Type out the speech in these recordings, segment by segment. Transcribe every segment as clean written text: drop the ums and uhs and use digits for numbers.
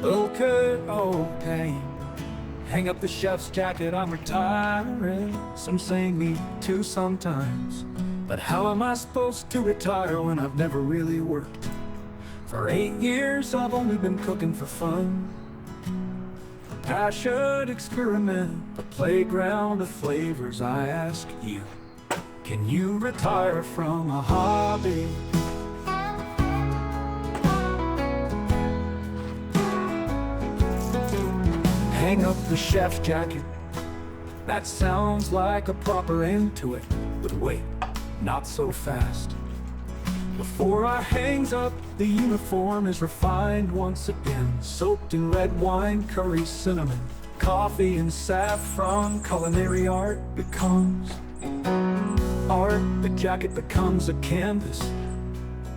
Okay, okay. Hang up the chef's jacket, I'm retiring. Some say me too sometimes. But how am I supposed to retire when I've never really worked? For 8 years I've only been cooking for fun. A passion experiment, a playground of flavors. I ask you, can you retire from a hobby? Hang up the chef's jacket. That sounds like a proper end to it. But wait, not so fast. Before I hangs up, the uniform is refined once again. Soaked in red wine, curry, cinnamon, coffee and saffron. Culinary art becomes art. The jacket becomes a canvas.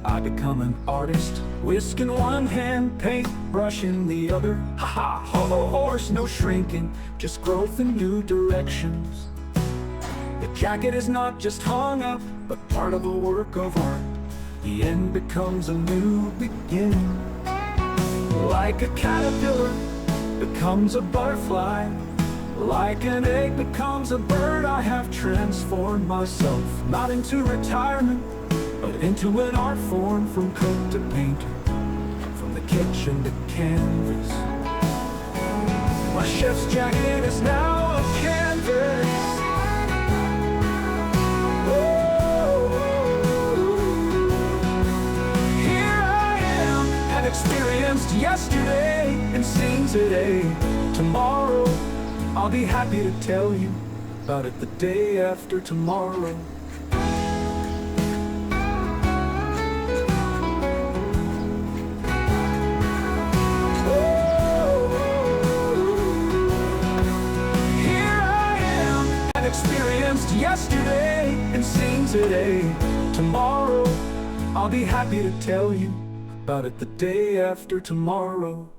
I become an artist. Whisk in one hand, paint brush in the other. Ha ha, hollow horse, no shrinking, just growth in new directions. The jacket is not just hung up, but part of a work of art. The end becomes a new beginning. Like a caterpillar becomes a butterfly. Like an egg becomes a bird. I have transformed myself, not into retirement, but into an art form. From cook to painter, from the kitchen to canvas. My chef's jacket is now a canvas. Experienced yesterday and seen today. Tomorrow I'll be happy to tell you about it the day after tomorrow. Here I am, and experienced yesterday and seen today. Tomorrow I'll be happy to tell you about it the day after tomorrow.